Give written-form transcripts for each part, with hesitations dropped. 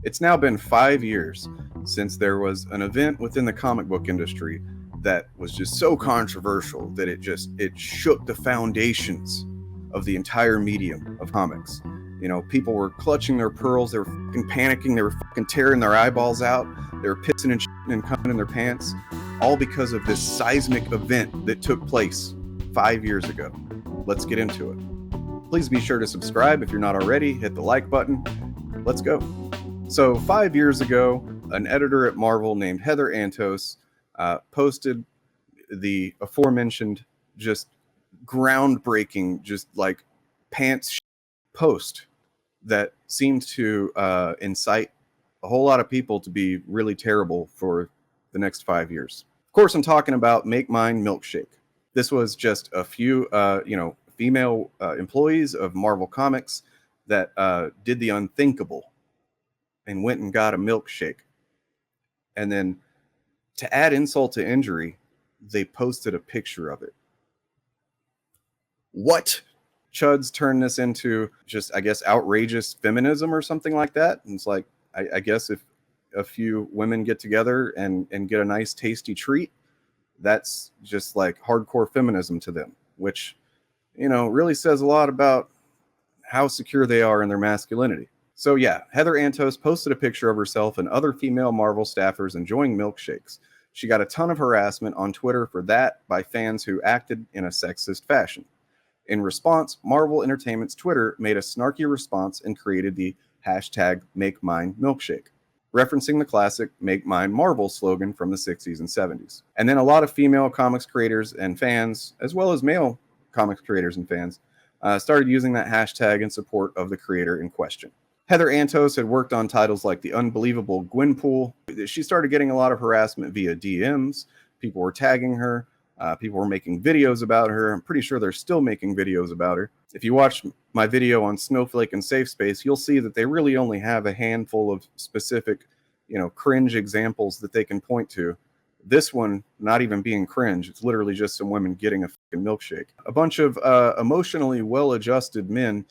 It's now been 5 years since there was an event within the comic book industry that was just so controversial that it shook the foundations of the entire medium of comics. You know, people were clutching their pearls, they were fucking panicking, they were fucking tearing their eyeballs out, they were pissing and shitting and coming in their pants, all because of this seismic event that took place 5 years ago. Let's get into it. Please be sure to subscribe if you're not already, hit the like button. Let's go. So 5 years ago, an editor at Marvel named Heather Antos posted the aforementioned just groundbreaking, just like pants post that seemed to incite a whole lot of people to be really terrible for the next 5 years. Of course, I'm talking about Make Mine Milkshake. This was just a few, female employees of Marvel Comics that did the unthinkable and went and got a milkshake. And then to add insult to injury, they posted a picture of it. What? Chuds turned this into just, I guess, outrageous feminism or something like that. And it's like, I guess if a few women get together and get a nice tasty treat, that's just like hardcore feminism to them, which, you know, really says a lot about how secure they are in their masculinity. So yeah, Heather Antos posted a picture of herself and other female Marvel staffers enjoying milkshakes. She got a ton of harassment on Twitter for that by fans who acted in a sexist fashion. In response, Marvel Entertainment's Twitter made a snarky response and created the hashtag #MakeMineMilkshake, referencing the classic Make Mine Marvel slogan from the 60s and 70s. And then a lot of female comics creators and fans, as well as male comics creators and fans, started using that hashtag in support of the creator in question. Heather Antos had worked on titles like The Unbelievable Gwenpool. She started getting a lot of harassment via DMs. People were tagging her. People were making videos about her. I'm pretty sure they're still making videos about her. If you watch my video on Snowflake and Safe Space, you'll see that they really only have a handful of specific, cringe examples that they can point to. This one, not even being cringe. It's literally just some women getting a fucking milkshake. A bunch of emotionally well-adjusted men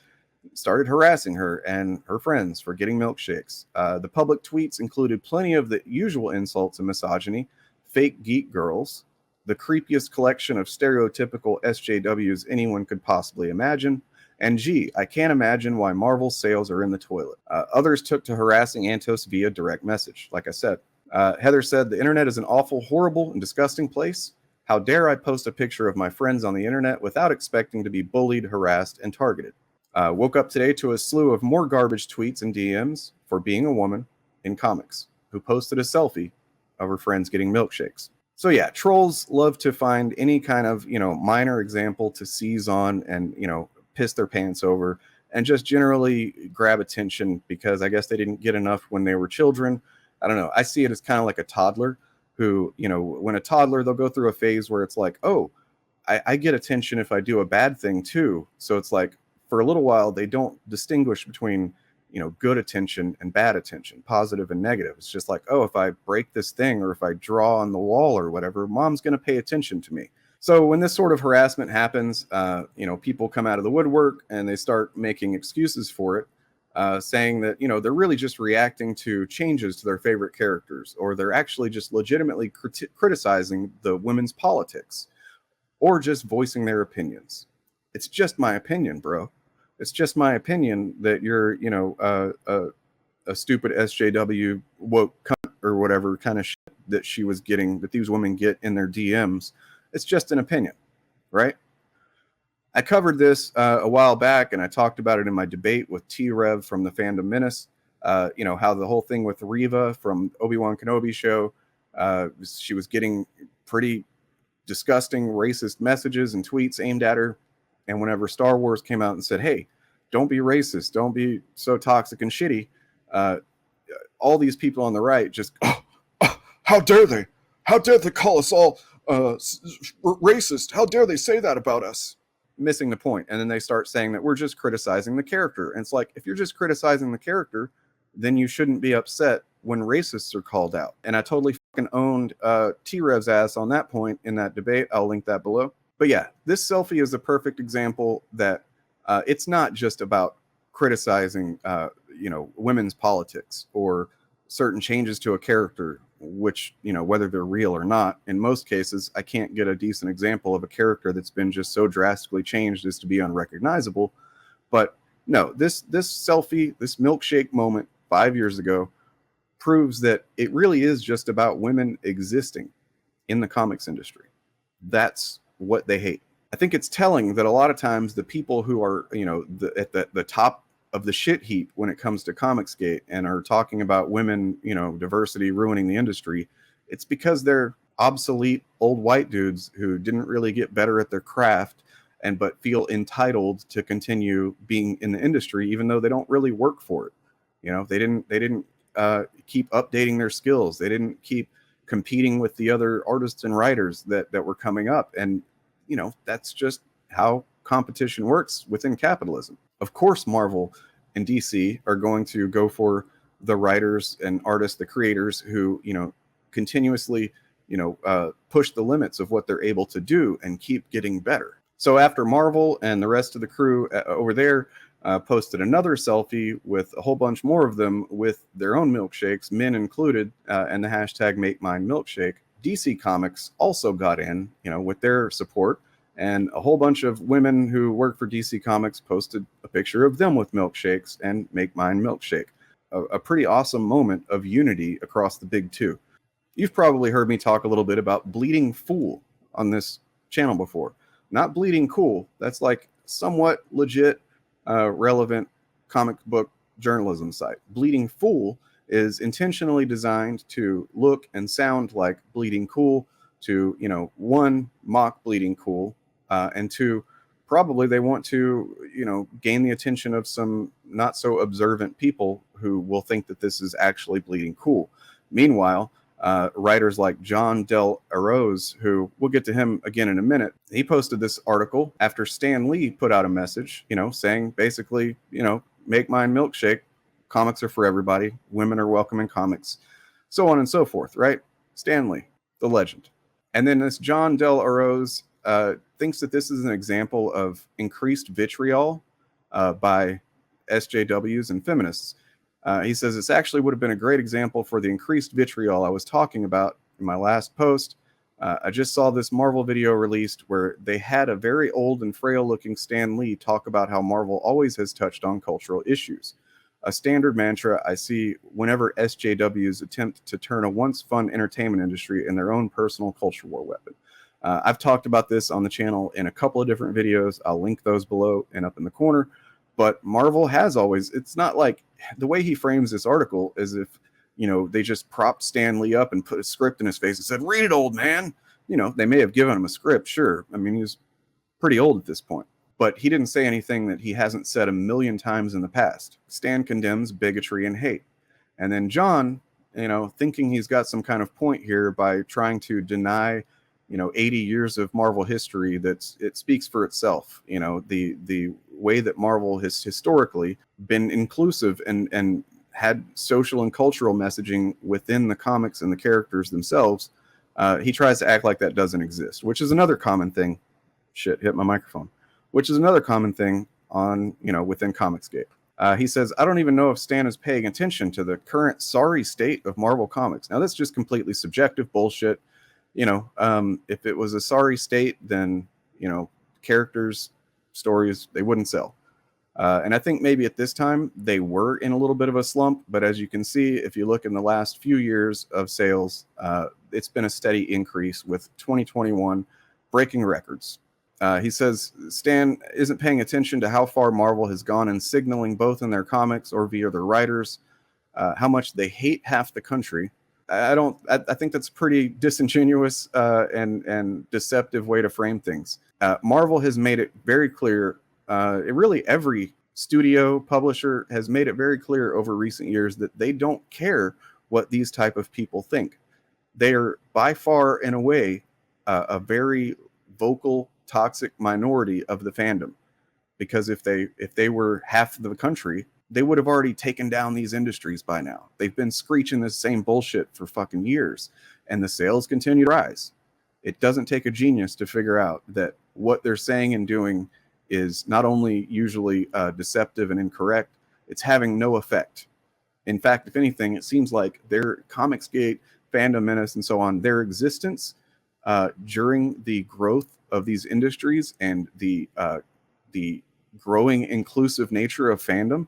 started harassing her and her friends for getting milkshakes. The public tweets included plenty of the usual insults and misogyny, fake geek girls, the creepiest collection of stereotypical SJWs anyone could possibly imagine, and gee, I can't imagine why Marvel's sales are in the toilet. Others took to harassing Antos via direct message. Like I said, Heather said, "The internet is an awful, horrible, and disgusting place. How dare I post a picture of my friends on the internet without expecting to be bullied, harassed, and targeted. Woke up today to a slew of more garbage tweets and DMs for being a woman in comics who posted a selfie of her friends getting milkshakes." So yeah, trolls love to find any kind of, minor example to seize on and, piss their pants over and just generally grab attention because I guess they didn't get enough when they were children. I don't know. I see it as kind of like a toddler who, when a toddler, they'll go through a phase where it's like, oh, I get attention if I do a bad thing too. So it's like, for a little while, they don't distinguish between, good attention and bad attention, positive and negative. It's just like, oh, if I break this thing or if I draw on the wall or whatever, mom's going to pay attention to me. So when this sort of harassment happens, people come out of the woodwork and they start making excuses for it, saying that, they're really just reacting to changes to their favorite characters, or they're actually just legitimately criticizing the women's politics, or just voicing their opinions. It's just my opinion, bro. It's just my opinion that you're, a stupid SJW woke cunt or whatever kind of shit that she was getting, that these women get in their DMs. It's just an opinion, right? I covered this a while back, and I talked about it in my debate with T-Rev from the Fandom Menace. How the whole thing with Reva from Obi-Wan Kenobi show, she was getting pretty disgusting racist messages and tweets aimed at her. And whenever Star Wars came out and said, hey, don't be racist, don't be so toxic and shitty, all these people on the right just, how dare they? How dare they call us all racist? How dare they say that about us? Missing the point. And then they start saying that we're just criticizing the character. And it's like, if you're just criticizing the character, then you shouldn't be upset when racists are called out. And I totally fucking owned T-Rev's ass on that point in that debate. I'll link that below. But yeah, this selfie is a perfect example that it's not just about criticizing, women's politics or certain changes to a character, which, whether they're real or not, in most cases, I can't get a decent example of a character that's been just so drastically changed as to be unrecognizable. But no, this selfie, this milkshake moment 5 years ago proves that it really is just about women existing in the comics industry. That's what they hate. I think it's telling that a lot of times the people who are, at the top of the shit heap when it comes to Comicsgate and are talking about women, diversity ruining the industry, it's because they're obsolete old white dudes who didn't really get better at their craft but feel entitled to continue being in the industry even though they don't really work for it. They didn't keep updating their skills. They didn't keep competing with the other artists and writers that were coming up. And, that's just how competition works within capitalism. Of course, Marvel and DC are going to go for the writers and artists, the creators who, continuously, push the limits of what they're able to do and keep getting better. So after Marvel and the rest of the crew over there posted another selfie with a whole bunch more of them with their own milkshakes, men included, and the hashtag #MakeMineMilkshake, DC Comics also got in, with their support, and a whole bunch of women who work for DC Comics posted a picture of them with milkshakes and Make Mine Milkshake. A pretty awesome moment of unity across the big two. You've probably heard me talk a little bit about Bleeding Fool on this channel before. Not Bleeding Cool. That's like somewhat legit, relevant comic book journalism site. Bleeding Fool is intentionally designed to look and sound like Bleeding Cool, to, one, mock Bleeding Cool, and two, probably they want to, gain the attention of some not so observant people who will think that this is actually Bleeding Cool. Meanwhile, writers like John Del Arroz, who we'll get to him again in a minute, he posted this article after Stan Lee put out a message, saying basically, make mine milkshake. Comics are for everybody. Women are welcome in comics, so on and so forth, right? Stan Lee, the legend. And then this John Del Arroz thinks that this is an example of increased vitriol by SJWs and feminists. He says this actually would have been a great example for the increased vitriol I was talking about in my last post. I just saw this Marvel video released where they had a very old and frail looking Stan Lee talk about how Marvel always has touched on cultural issues. A standard mantra I see whenever SJWs attempt to turn a once fun entertainment industry in their own personal culture war weapon. I've talked about this on the channel in a couple of different videos. I'll link those below and up in the corner. But Marvel has always, it's not like, the way he frames this article is if, they just propped Stan Lee up and put a script in his face and said, read it, old man. They may have given him a script, sure. I mean, he was pretty old at this point. But he didn't say anything that he hasn't said a million times in the past. Stan condemns bigotry and hate. And then John, thinking he's got some kind of point here by trying to deny, 80 years of Marvel history, it speaks for itself. The way that Marvel has historically been inclusive and had social and cultural messaging within the comics and the characters themselves. He tries to act like that doesn't exist, which is another common thing. Shit, hit my microphone. Which is another common thing on, within Comicsgate. He says, I don't even know if Stan is paying attention to the current sorry state of Marvel Comics. Now, that's just completely subjective bullshit. If it was a sorry state, then, characters, stories, they wouldn't sell. And I think maybe at this time they were in a little bit of a slump. But as you can see, if you look in the last few years of sales, it's been a steady increase with 2021 breaking records. He says Stan isn't paying attention to how far Marvel has gone in signaling both in their comics or via their writers how much they hate half the country. I think that's a pretty disingenuous and deceptive way to frame things. Marvel has made it very clear. Really, every studio publisher has made it very clear over recent years that they don't care what these type of people think. They are by far, in a way, a very vocal, toxic minority of the fandom, because if they were half of the country, they would have already taken down these industries by now. They've been screeching the same bullshit for fucking years, and the sales continue to rise. It doesn't take a genius to figure out that what they're saying and doing is not only usually deceptive and incorrect, it's having no effect. In fact, if anything, it seems like their Comicsgate, Fandom Menace, and so on, their existence during the growth of these industries and the growing inclusive nature of fandom,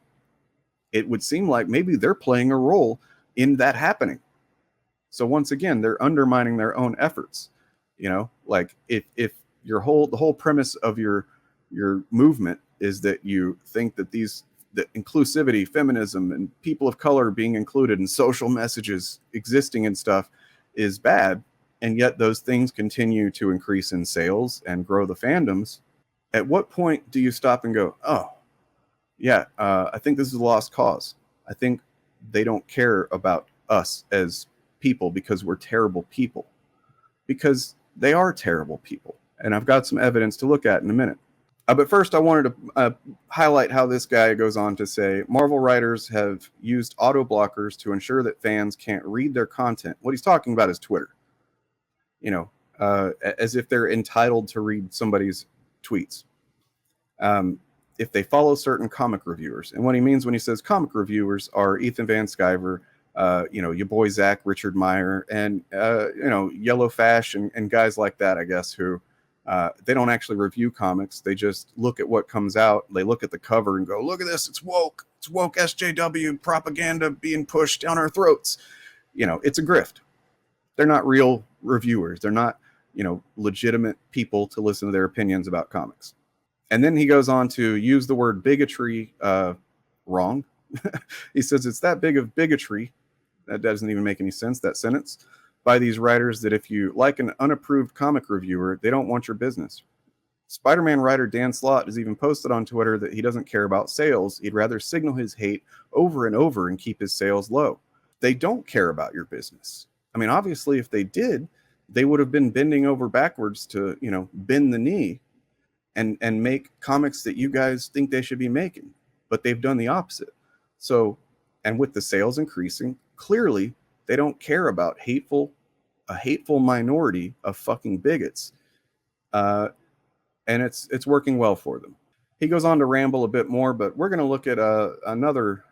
it would seem like maybe they're playing a role in that happening. So once again, they're undermining their own efforts. You know, like if the whole premise of your movement is that you think that that inclusivity, feminism, and people of color being included and social messages existing and stuff is bad, and yet those things continue to increase in sales and grow the fandoms, at what point do you stop and go, oh, yeah, I think this is a lost cause. I think they don't care about us as people because we're terrible people. Because they are terrible people. And I've got some evidence to look at in a minute. But first, I wanted to highlight how this guy goes on to say, Marvel writers have used auto blockers to ensure that fans can't read their content. What he's talking about is Twitter. You know, as if they're entitled to read somebody's tweets. If they follow certain comic reviewers. And what he means when he says comic reviewers are Ethan Van Sciver, you know, your boy Zach, Richard Meyer, and, you know, Yellow Fash and guys like that, I guess, who they don't actually review comics. They just look at what comes out. They look at the cover and go, look at this. It's woke. It's woke SJW propaganda being pushed down our throats. You know, it's a grift. They're not real reviewers. They're not, you know, legitimate people to listen to their opinions about comics. And then he goes on to use the word bigotry wrong. He says it's that big of bigotry. That doesn't even make any sense, that sentence, by these writers, that if you like an unapproved comic reviewer, they don't want your business. Spider-Man writer Dan Slott has even posted on Twitter that he doesn't care about sales. He'd rather signal his hate over and over and keep his sales low. They don't care about your business. I mean, obviously, if they did, they would have been bending over backwards to, you know, bend the knee and make comics that you guys think they should be making. But they've done the opposite. So, and with the sales increasing, clearly they don't care about a hateful minority of fucking bigots. And it's working well for them. He goes on to ramble a bit more, but we're going to look at another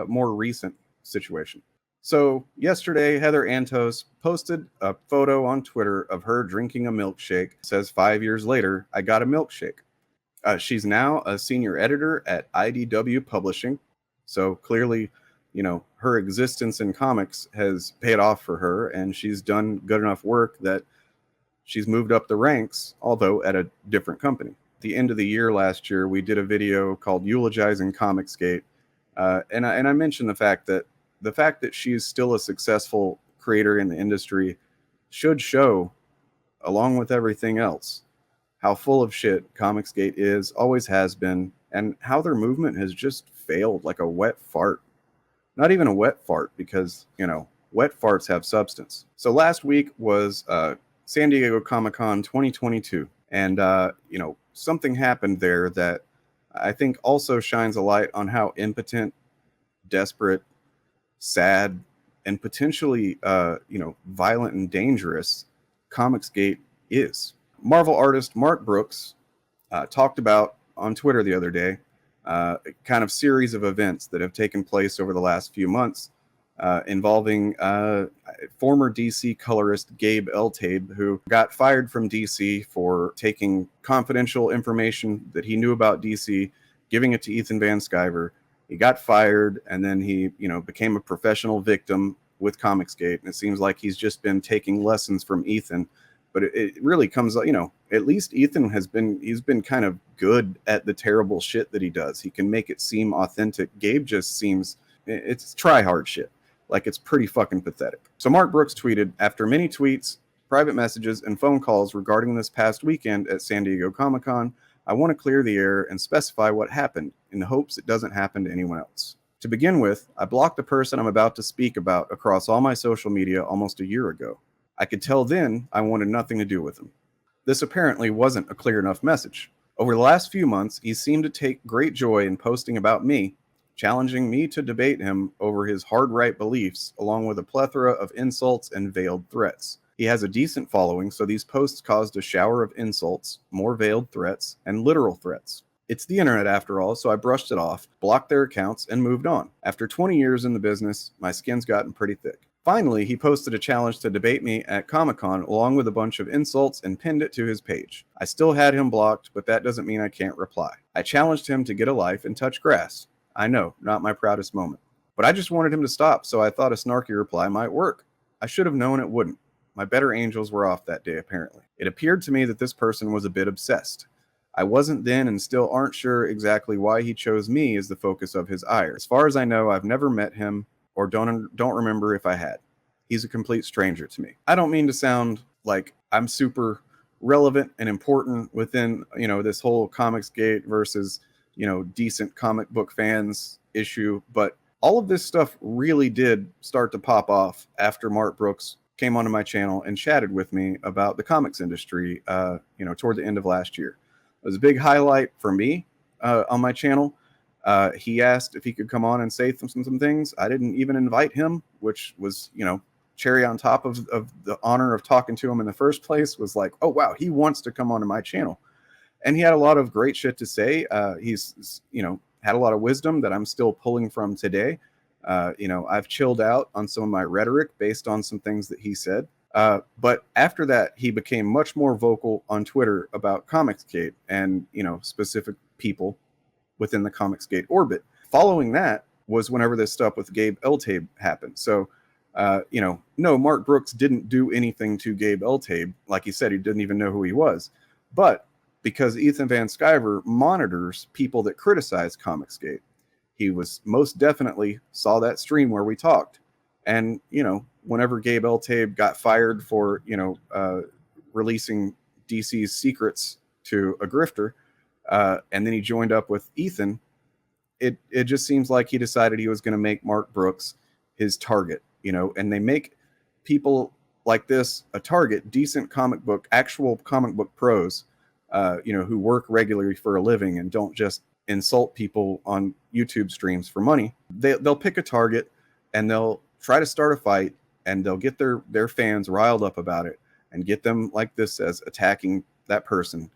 more recent situation. So yesterday, Heather Antos posted a photo on Twitter of her drinking a milkshake. It says 5 years later, I got a milkshake. She's now a senior editor at IDW Publishing. So clearly, you know, her existence in comics has paid off for her, and she's done good enough work that she's moved up the ranks, although at a different company. At the end of the year last year, we did a video called Eulogizing Comicsgate. And I mentioned the fact that she's still a successful creator in the industry should show, along with everything else, how full of shit Comicsgate is, always has been, and how their movement has just failed like a wet fart. Not even a wet fart, because, you know, wet farts have substance. So last week was San Diego Comic-Con 2022, and, you know, something happened there that I think also shines a light on how impotent, desperate, sad, and potentially, you know, violent and dangerous Comicsgate is. Marvel artist Mark Brooks talked about on Twitter the other day a kind of series of events that have taken place over the last few months involving former DC colorist Gabe Eltabe, who got fired from DC for taking confidential information that he knew about DC, giving it to Ethan Van Sciver. He got fired, and then he, you know, became a professional victim with Comicsgate, and it seems like he's just been taking lessons from Ethan. But it really comes, you know, at least Ethan he's been kind of good at the terrible shit that he does. He can make it seem authentic. Gabe just seems, it's try hard shit. Like, it's pretty fucking pathetic. So Mark Brooks tweeted, after many tweets, private messages, and phone calls regarding this past weekend at San Diego Comic-Con, I want to clear the air and specify what happened in the hopes it doesn't happen to anyone else. To begin with, I blocked the person I'm about to speak about across all my social media almost a year ago. I could tell then I wanted nothing to do with him. This apparently wasn't a clear enough message. Over the last few months, he seemed to take great joy in posting about me, challenging me to debate him over his hard-right beliefs, along with a plethora of insults and veiled threats. He has a decent following, so these posts caused a shower of insults, more veiled threats, and literal threats. It's the internet after all, so I brushed it off, blocked their accounts, and moved on. After 20 years in the business, my skin's gotten pretty thick. Finally, he posted a challenge to debate me at Comic-Con along with a bunch of insults and pinned it to his page. I still had him blocked, but that doesn't mean I can't reply. I challenged him to get a life and touch grass. I know, not my proudest moment. But I just wanted him to stop, so I thought a snarky reply might work. I should have known it wouldn't. My better angels were off that day, apparently. It appeared to me that this person was a bit obsessed. I wasn't then and still aren't sure exactly why he chose me as the focus of his ire. As far as I know, I've never met him or don't remember if I had. He's a complete stranger to me. I don't mean to sound like I'm super relevant and important within, this whole Comicsgate versus, decent comic book fans issue, but all of this stuff really did start to pop off after Mark Brooks came onto my channel and chatted with me about the comics industry, toward the end of last year. It was a big highlight for me on my channel. He asked if he could come on and say some things. I didn't even invite him, which was, cherry on top of the honor of talking to him in the first place. Was like, oh, wow, he wants to come onto my channel. And he had a lot of great shit to say. He's, had a lot of wisdom that I'm still pulling from today. I've chilled out on some of my rhetoric based on some things that he said. But after that, he became much more vocal on Twitter about Comicsgate and, specific people within the Comicsgate orbit. Following that was whenever this stuff with Gabe Eltabe happened. So, no, Mark Brooks didn't do anything to Gabe Eltabe. Like he said, he didn't even know who he was. But because Ethan Van Sciver monitors people that criticize Comicsgate, he was most definitely saw that stream where we talked. And, whenever Gabe Eltabe got fired for, releasing DC's secrets to a grifter, and then he joined up with Ethan, it just seems like he decided he was going to make Mark Brooks his target, and they make people like this a target, decent actual comic book pros, who work regularly for a living and don't just insult people on YouTube streams for money. They'll pick a target and they'll try to start a fight, and they'll get their fans riled up about it and get them, like this says, attacking that person.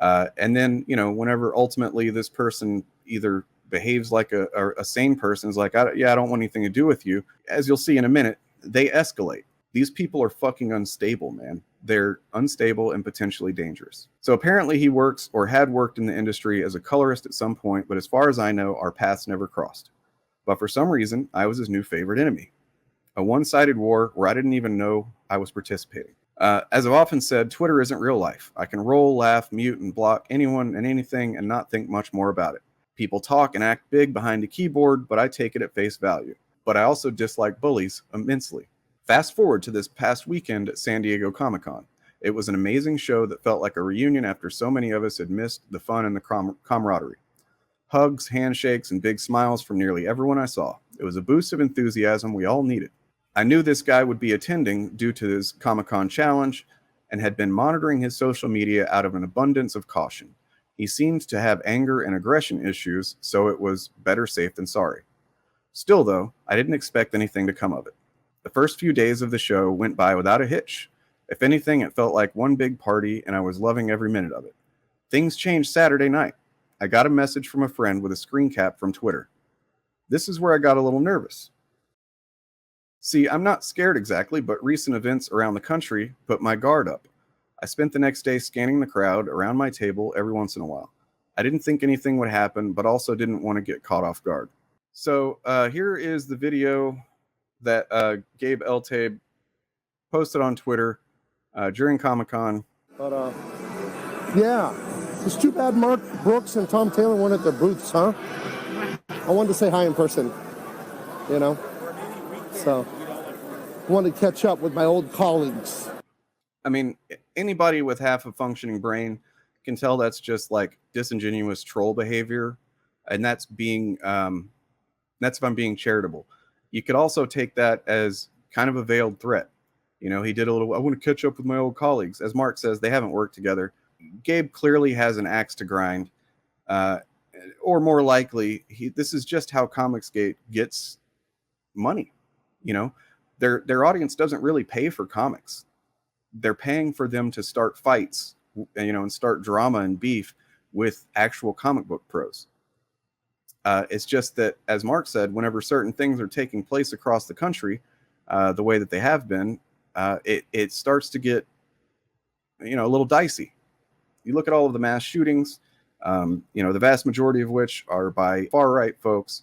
And then, whenever ultimately this person either behaves like a sane person, is like, I don't want anything to do with you. As you'll see in a minute, they escalate. These people are fucking unstable, man. They're unstable and potentially dangerous. So apparently he works or had worked in the industry as a colorist at some point, but as far as I know, our paths never crossed. But for some reason, I was his new favorite enemy. A one-sided war where I didn't even know I was participating. As I've often said, Twitter isn't real life. I can roll, laugh, mute, and block anyone and anything and not think much more about it. People talk and act big behind a keyboard, but I take it at face value. But I also dislike bullies immensely. Fast forward to this past weekend at San Diego Comic-Con. It was an amazing show that felt like a reunion after so many of us had missed the fun and the camaraderie. Hugs, handshakes, and big smiles from nearly everyone I saw. It was a boost of enthusiasm we all needed. I knew this guy would be attending due to his Comic-Con challenge and had been monitoring his social media out of an abundance of caution. He seemed to have anger and aggression issues, so it was better safe than sorry. Still, though, I didn't expect anything to come of it. The first few days of the show went by without a hitch. If anything, it felt like one big party, and I was loving every minute of it. Things changed Saturday night. I got a message from a friend with a screen cap from Twitter. This is where I got a little nervous. See, I'm not scared exactly, but recent events around the country put my guard up. I spent the next day scanning the crowd around my table every once in a while. I didn't think anything would happen, but also didn't want to get caught off guard. So here is the video that Gabe Eltabe posted on Twitter during Comic-Con. But yeah, it's too bad Mark Brooks and Tom Taylor weren't at their booths, huh? I wanted to say hi in person, So I wanted to catch up with my old colleagues. I mean, anybody with half a functioning brain can tell that's just like disingenuous troll behavior, and that's if I'm being charitable. You could also take that as kind of a veiled threat. He did a little, I want to catch up with my old colleagues. As Mark says, they haven't worked together. Gabe clearly has an axe to grind, or more likely, this is just how Comicsgate gets money. Their audience doesn't really pay for comics. They're paying for them to start fights, and start drama and beef with actual comic book pros. It's just that, as Mark said, whenever certain things are taking place across the country, the way that they have been, it starts to get, a little dicey. You look at all of the mass shootings, the vast majority of which are by far right folks.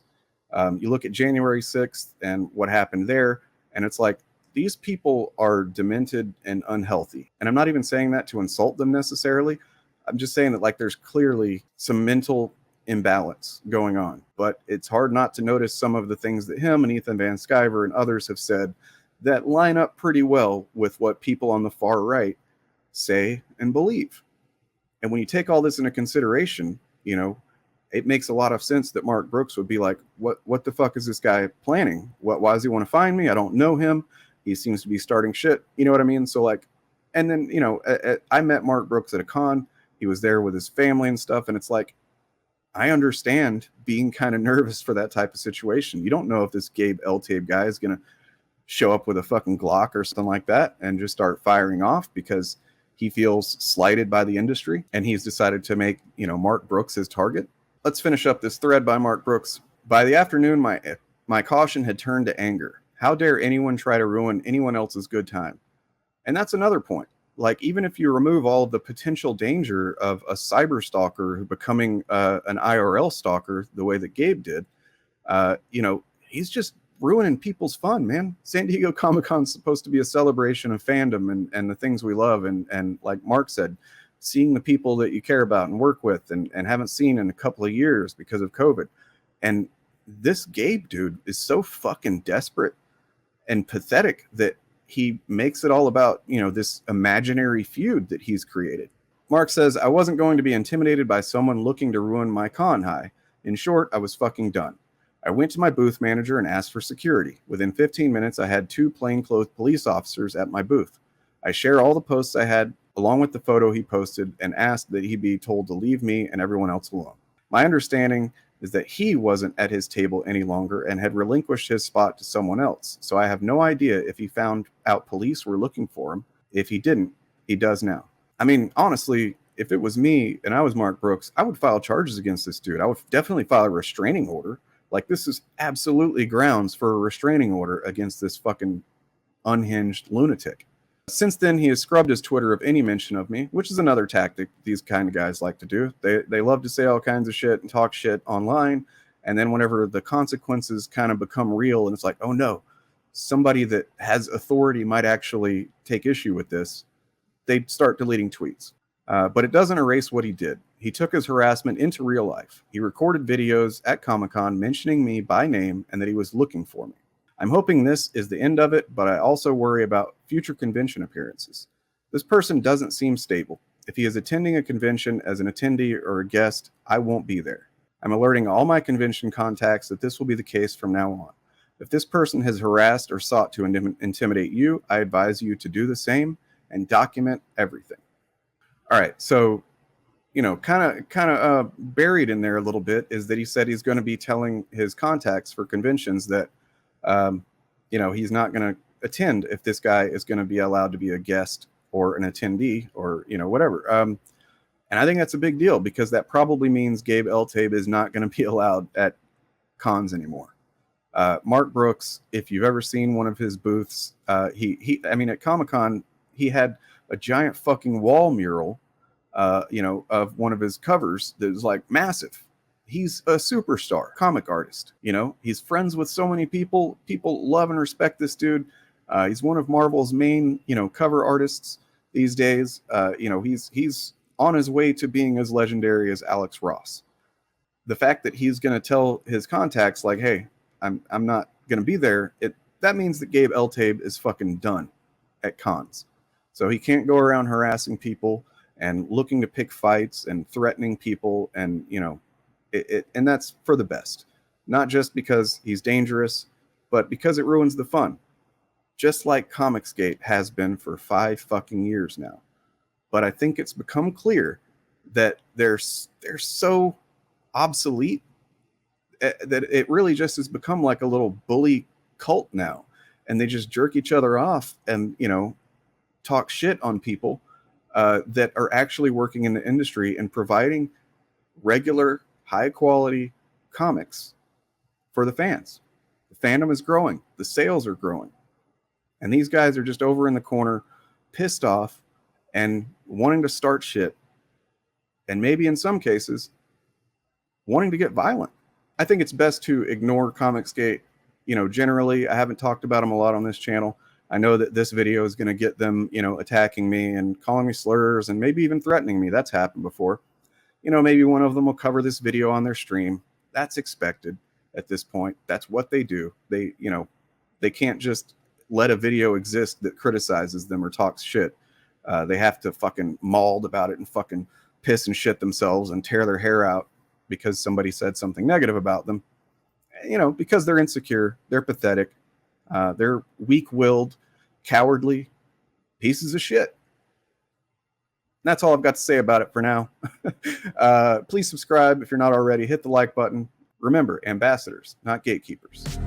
You look at January 6th and what happened there, and it's like, these people are demented and unhealthy. And I'm not even saying that to insult them necessarily. I'm just saying that, like, there's clearly some mental imbalance going on. But it's hard not to notice some of the things that him and Ethan Van Sciver and others have said that line up pretty well with what people on the far right say and believe. And when you take all this into consideration, it makes a lot of sense that Mark Brooks would be like, what the fuck is this guy planning? Why does he want to find me? I don't know him. He seems to be starting shit. You know what I mean? So, like, and then, I met Mark Brooks at a con. He was there with his family and stuff. And it's like, I understand being kind of nervous for that type of situation. You don't know if this Gabe L-Tape guy is going to show up with a fucking Glock or something like that and just start firing off because he feels slighted by the industry and he's decided to make, Mark Brooks his target. Let's finish up this thread by Mark Brooks. By the afternoon, my caution had turned to anger. How dare anyone try to ruin anyone else's good time? And that's another point. Like, even if you remove all of the potential danger of a cyber stalker becoming an IRL stalker the way that Gabe did, he's just ruining people's fun, man. San Diego Comic-Con is supposed to be a celebration of fandom and the things we love. And like Mark said, seeing the people that you care about and work with and haven't seen in a couple of years because of COVID. And this Gabe dude is so fucking desperate and pathetic that he makes it all about, this imaginary feud that he's created. Mark says, I wasn't going to be intimidated by someone looking to ruin my con high. In short, I was fucking done. I went to my booth manager and asked for security. Within 15 minutes, I had 2 plainclothes police officers at my booth. I share all the posts I had along with the photo he posted and asked that he be told to leave me and everyone else alone. My understanding is that he wasn't at his table any longer and had relinquished his spot to someone else. So I have no idea if he found out police were looking for him. If he didn't, he does now. I mean, honestly, if it was me and I was Mark Brooks, I would file charges against this dude. I would definitely file a restraining order. Like, this is absolutely grounds for a restraining order against this fucking unhinged lunatic. Since then, he has scrubbed his Twitter of any mention of me, which is another tactic these kind of guys like to do. They love to say all kinds of shit and talk shit online, and then whenever the consequences kind of become real and it's like, oh no, somebody that has authority might actually take issue with this, they start deleting tweets. But it doesn't erase what he did. He took his harassment into real life. He recorded videos at Comic-Con mentioning me by name and that he was looking for me. I'm hoping this is the end of it, but I also worry about future convention appearances. This person doesn't seem stable. If he is attending a convention as an attendee or a guest, I won't be there. I'm alerting all my convention contacts that this will be the case from now on. If this person has harassed or sought to intimidate you, I advise you to do the same and document everything. All right, so, kind of buried in there a little bit is that he said he's going to be telling his contacts for conventions that he's not going to attend if this guy is going to be allowed to be a guest or an attendee or, whatever. And I think that's a big deal because that probably means Gabe L-Tape is not going to be allowed at cons anymore. Mark Brooks, if you've ever seen one of his booths, at Comic-Con, he had a giant fucking wall mural, of one of his covers that was like massive. He's a superstar comic artist. He's friends with so many people. People love and respect this dude. He's one of Marvel's main, cover artists these days. He's on his way to being as legendary as Alex Ross. The fact that he's going to tell his contacts like, hey, I'm not going to be there. That means that Gabe L-Tape is fucking done at cons. So he can't go around harassing people and looking to pick fights and threatening people and, and that's for the best. Not just because he's dangerous, but because it ruins the fun. Just like Comicsgate has been for 5 fucking years now. But I think it's become clear that they're so obsolete that it really just has become like a little bully cult now. And they just jerk each other off and, talk shit on people that are actually working in the industry and providing regular, high quality comics for the fans. The fandom is growing. The sales are growing. And these guys are just over in the corner, pissed off and wanting to start shit. And maybe in some cases, wanting to get violent. I think it's best to ignore Comicsgate. You know, generally, I haven't talked about them a lot on this channel. I know that this video is going to get them, you know, attacking me and calling me slurs and maybe even threatening me. That's happened before. You know, maybe one of them will cover this video on their stream. That's expected at this point. That's what they do. They, you know, they can't just let a video exist that criticizes them or talks shit. They have to fucking mauled about it and fucking piss and shit themselves and tear their hair out because somebody said something negative about them. You know, because they're insecure, they're pathetic, they're weak-willed, cowardly pieces of shit. That's all I've got to say about it for now. Please subscribe if you're not already. Hit the like button. Remember, ambassadors, not gatekeepers.